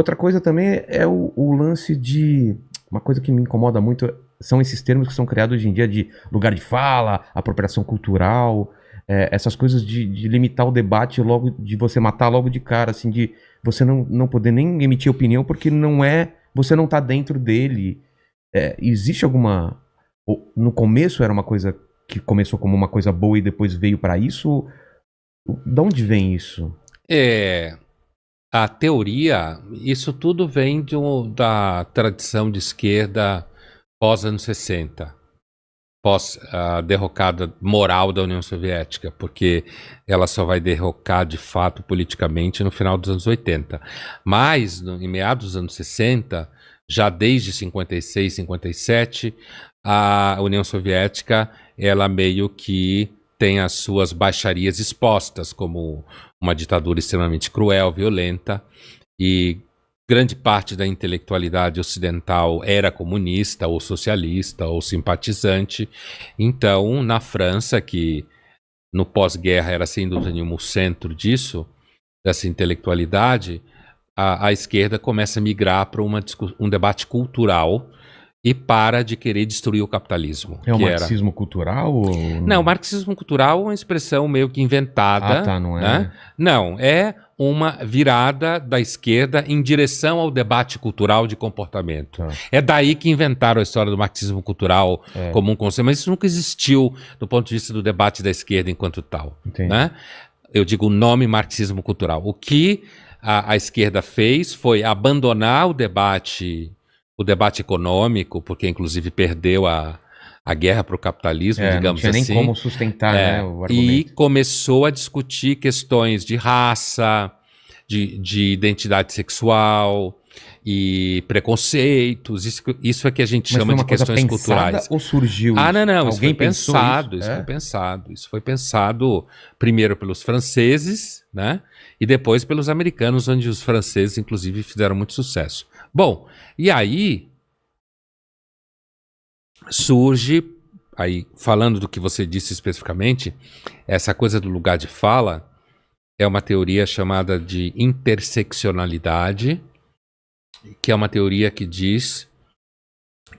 Outra coisa também é o lance de... Uma coisa que me incomoda muito são esses termos que são criados hoje em dia de lugar de fala, apropriação cultural, essas coisas de limitar o debate logo, de você matar logo de cara, assim, de você não poder nem emitir opinião porque você não tá dentro dele. Existe alguma... No começo era uma coisa que começou como uma coisa boa e depois veio pra isso? De onde vem isso? A teoria, isso tudo vem da tradição de esquerda pós-anos 60, pós a derrocada moral da União Soviética, porque ela só vai derrocar de fato politicamente no final dos anos 80. Mas, em meados dos anos 60, já desde 56, 57, a União Soviética, ela meio que tem as suas baixarias expostas, como uma ditadura extremamente cruel, violenta, e grande parte da intelectualidade ocidental era comunista, ou socialista, ou simpatizante. Então, na França, que no pós-guerra era sem dúvida nenhuma o centro disso, dessa intelectualidade, a esquerda começa a migrar para um debate cultural e para de querer destruir o capitalismo. É o marxismo cultural? Ou... Não, o marxismo cultural é uma expressão meio que inventada. Ah, tá, não é? Né? Não, é uma virada da esquerda em direção ao debate cultural de comportamento. Tá. É daí que inventaram a história do marxismo cultural como um conceito, mas isso nunca existiu do ponto de vista do debate da esquerda enquanto tal. Né? Eu digo o nome marxismo cultural. O que a esquerda fez foi abandonar o debate econômico, porque inclusive perdeu a guerra para o capitalismo, digamos assim. Não tinha nem como sustentar, né, o argumento. E começou a discutir questões de raça, de identidade sexual e preconceitos. Isso é que a gente chama de questões culturais. Ou surgiu isso? Não. Alguém isso foi pensado. Isso? Isso foi pensado. Isso foi pensado primeiro pelos franceses, né? E depois pelos americanos, onde os franceses, inclusive, fizeram muito sucesso. Bom, e aí surge, aí falando do que você disse especificamente, essa coisa do lugar de fala é uma teoria chamada de interseccionalidade, que é uma teoria que diz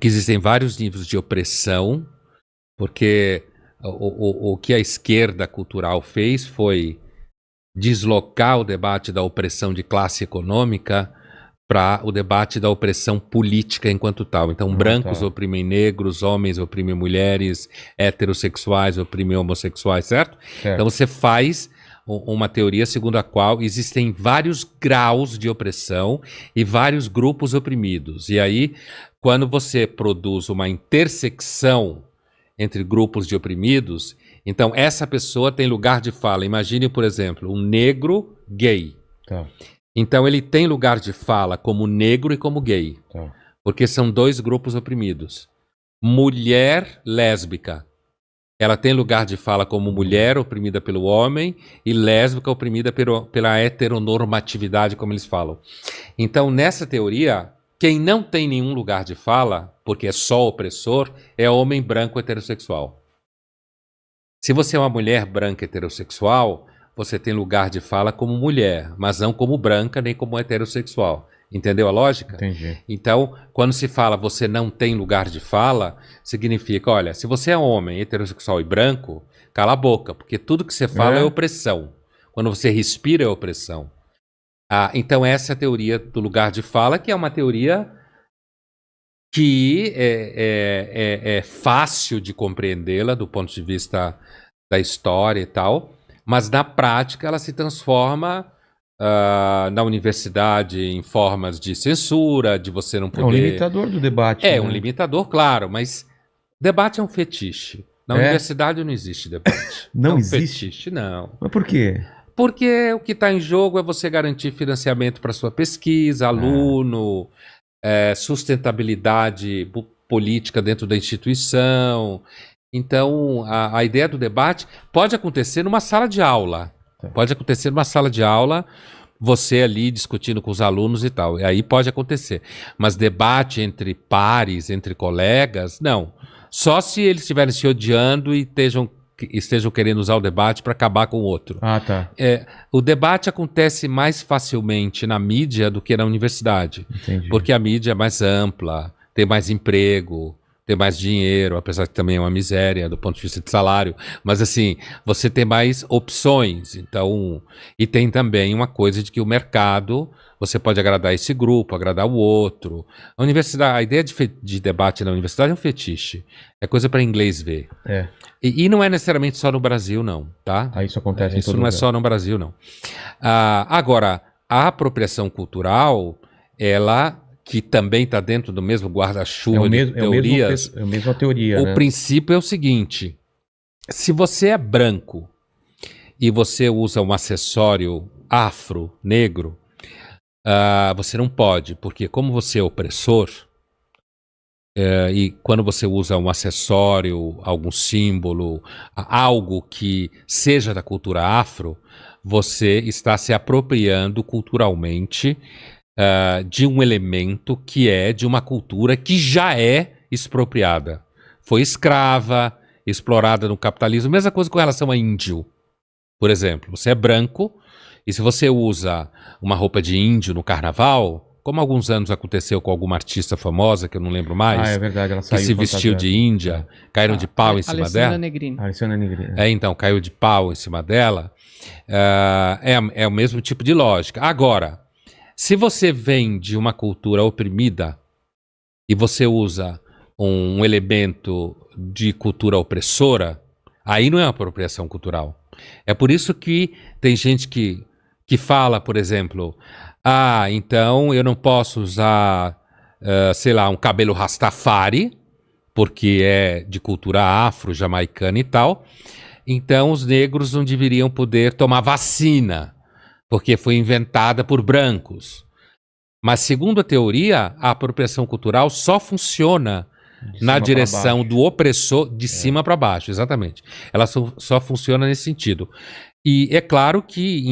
que existem vários níveis de opressão, porque o que a esquerda cultural fez foi deslocar o debate da opressão de classe econômica para o debate da opressão política enquanto tal. Então, brancos oprimem negros, homens oprimem mulheres, heterossexuais oprimem homossexuais, certo? Então, você faz uma teoria segundo a qual existem vários graus de opressão e vários grupos oprimidos. E aí, quando você produz uma intersecção entre grupos de oprimidos, então essa pessoa tem lugar de fala. Imagine, por exemplo, um negro gay. Então ele tem lugar de fala como negro e como gay, porque são dois grupos oprimidos. Mulher lésbica, ela tem lugar de fala como mulher oprimida pelo homem e lésbica oprimida pela heteronormatividade, como eles falam. Então, nessa teoria, quem não tem nenhum lugar de fala, porque é só opressor, é homem branco heterossexual. Se você é uma mulher branca heterossexual, você tem lugar de fala como mulher, mas não como branca nem como heterossexual. Entendeu a lógica? Entendi. Então, quando se fala você não tem lugar de fala, significa, olha, se você é homem, heterossexual e branco, cala a boca, porque tudo que você fala é opressão. Quando você respira é opressão. Então essa é a teoria do lugar de fala, que é uma teoria que é fácil de compreendê-la do ponto de vista da história e tal, mas na prática ela se transforma na universidade em formas de censura, de você não poder... É um limitador do debate. Um limitador, claro, mas debate é um fetiche. Na universidade não existe debate. Não existe? Fetiche, não. Mas por quê? Porque o que está em jogo é você garantir financiamento para sua pesquisa, aluno, sustentabilidade política dentro da instituição. Então, a ideia do debate pode acontecer numa sala de aula. Pode acontecer numa sala de aula, você ali discutindo com os alunos e tal. E aí pode acontecer. Mas debate entre pares, entre colegas, não. Só se eles estiverem se odiando e estejam estejam querendo usar o debate para acabar com o outro. Ah, tá. O debate acontece mais facilmente na mídia do que na universidade. Entendi. Porque a mídia é mais ampla, tem mais emprego, tem mais dinheiro, apesar que também é uma miséria do ponto de vista de salário. Mas assim, você tem mais opções. Então, e tem também uma coisa de que o mercado, você pode agradar esse grupo, agradar o outro. A universidade, a ideia de debate na universidade é um fetiche. É coisa para inglês ver. E não é necessariamente só no Brasil, não, tá? Isso acontece em Isso todo não é lugar. só no Brasil, não. Agora, a apropriação cultural, ela, que também está dentro do mesmo guarda-chuva de teorias, é a mesma teoria, o né? princípio é o seguinte: se você é branco e você usa um acessório afro, negro, você não pode, porque como você é opressor, e quando você usa um acessório, algum símbolo, algo que seja da cultura afro, você está se apropriando culturalmente de um elemento que é de uma cultura que já é expropriada. Foi escrava, explorada no capitalismo. Mesma coisa com relação a índio. Por exemplo, você é branco e se você usa uma roupa de índio no carnaval, como alguns anos aconteceu com alguma artista famosa, que eu não lembro mais, é verdade, ela que saiu se vestiu de índia, caíram de pau em cima dela. Alessandra Negrini. Então, caiu de pau em cima dela. É o mesmo tipo de lógica. Agora, se você vem de uma cultura oprimida e você usa um elemento de cultura opressora, aí não é uma apropriação cultural. É por isso que tem gente que fala, por exemplo, então eu não posso usar, sei lá, um cabelo rastafari, porque é de cultura afro-jamaicana e tal. Então os negros não deveriam poder tomar vacina, porque foi inventada por brancos. Mas segundo a teoria, a apropriação cultural só funciona na direção do opressor, de cima para baixo, exatamente. Ela só funciona nesse sentido. E é claro que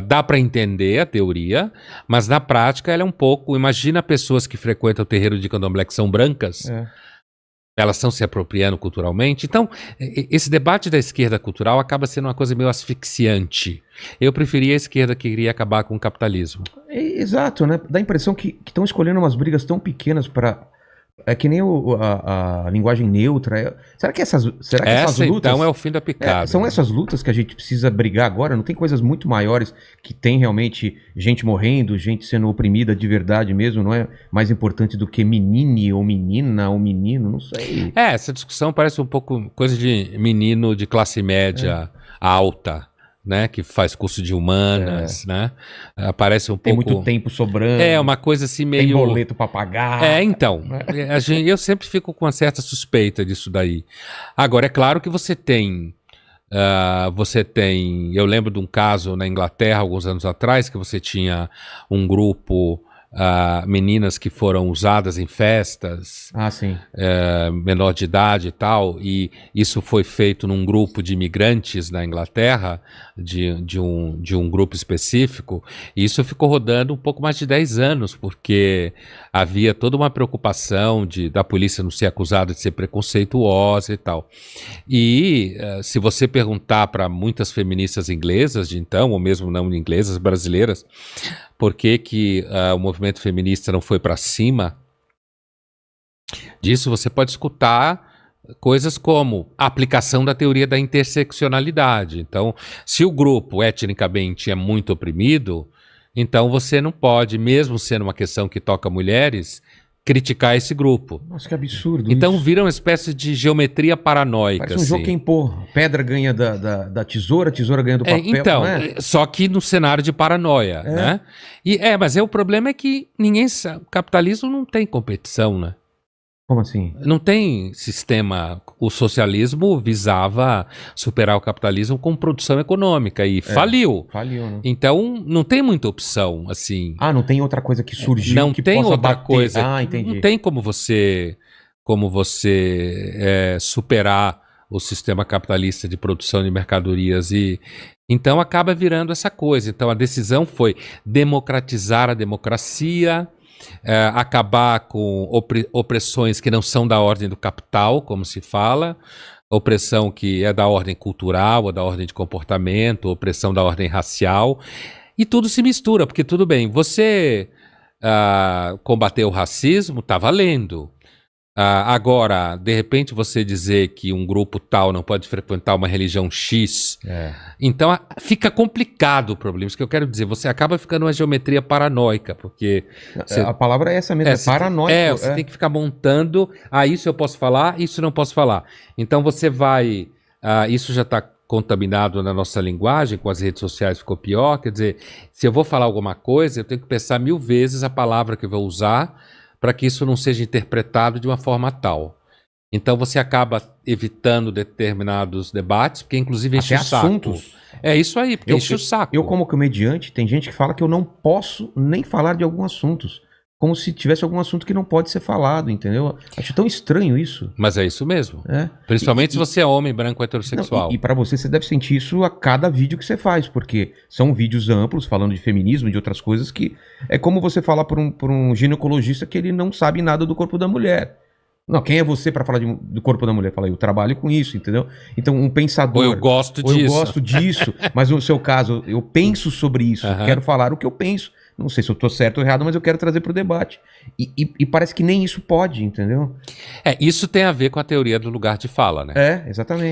dá para entender a teoria, mas na prática ela é um pouco... Imagina pessoas que frequentam o terreiro de candomblé que são brancas, elas estão se apropriando culturalmente. Então, esse debate da esquerda cultural acaba sendo uma coisa meio asfixiante. Eu preferia a esquerda que queria acabar com o capitalismo. Exato, né? Dá a impressão que estão escolhendo umas brigas tão pequenas para... É que nem a linguagem neutra. Será que essas lutas... Então é o fim da picada. São essas lutas que a gente precisa brigar agora? Não tem coisas muito maiores que tem realmente gente morrendo, gente sendo oprimida de verdade mesmo? Não é mais importante do que menine ou menina ou menino? Não sei. Essa discussão parece um pouco coisa de menino de classe média alta, né, que faz curso de humanas, né? Parece um pouco... Tem muito tempo sobrando. Uma coisa assim meio... Tem boleto pra pagar. Então. Eu sempre fico com uma certa suspeita disso daí. Agora, é claro que você tem... Eu lembro de um caso na Inglaterra, alguns anos atrás, que você tinha um grupo... meninas que foram usadas em festas, menor de idade e tal, e isso foi feito num grupo de imigrantes na Inglaterra, de um grupo específico, e isso ficou rodando um pouco mais de 10 anos, porque havia toda uma preocupação da polícia não ser acusada de ser preconceituosa e tal. E se você perguntar para muitas feministas inglesas de então, ou mesmo não inglesas, brasileiras, por que o movimento feminista não foi para cima disso, você pode escutar coisas como a aplicação da teoria da interseccionalidade. Então, se o grupo etnicamente é muito oprimido, então você não pode, mesmo sendo uma questão que toca mulheres, criticar esse grupo. Nossa, que absurdo. Então isso vira uma espécie de geometria paranoica. Parece um jogo quem pedra ganha da tesoura, tesoura ganha do papel. Então, só que no cenário de paranoia, né? Mas o problema é que ninguém sabe. O capitalismo não tem competição, né? Como assim? Não tem sistema. O socialismo visava superar o capitalismo com produção econômica e faliu. Faliu, né? Então não tem muita opção, assim. Não tem outra coisa que surgiu não que tem possa outra bater. coisa. Entendi. Não tem como você superar o sistema capitalista de produção de mercadorias e então acaba virando essa coisa. Então a decisão foi democratizar a democracia, acabar com opressões que não são da ordem do capital, como se fala, opressão que é da ordem cultural, ou da ordem de comportamento, opressão da ordem racial, e tudo se mistura, porque tudo bem, você combater o racismo, tá valendo. Agora, de repente você dizer que um grupo tal não pode frequentar uma religião X, então fica complicado o problema. Isso que eu quero dizer, você acaba ficando uma geometria paranoica, porque... A palavra é essa mesmo, é paranoico. Você tem que ficar montando, isso eu posso falar, isso eu não posso falar. Então você vai... isso já está contaminado na nossa linguagem, com as redes sociais ficou pior, quer dizer, se eu vou falar alguma coisa, eu tenho que pensar 1000 vezes a palavra que eu vou usar para que isso não seja interpretado de uma forma tal. Então você acaba evitando determinados debates, porque inclusive enche o saco. Assuntos. É isso aí, porque enche o saco. Eu, como comediante, tem gente que fala que eu não posso nem falar de alguns assuntos. Como se tivesse algum assunto que não pode ser falado, entendeu? Acho tão estranho isso. Mas é isso mesmo. Principalmente se você é homem, branco, heterossexual. E para você deve sentir isso a cada vídeo que você faz, porque são vídeos amplos, falando de feminismo, de outras coisas, que é como você falar por um ginecologista que ele não sabe nada do corpo da mulher. Não, quem é você para falar do corpo da mulher? Fala, eu trabalho com isso, entendeu? Então, um pensador... Ou eu gosto disso. Ou eu gosto disso, mas no seu caso, eu penso sobre isso, quero falar o que eu penso. Não sei se eu tô certo ou errado, mas eu quero trazer pro debate. E parece que nem isso pode, entendeu? Isso tem a ver com a teoria do lugar de fala, né? Exatamente.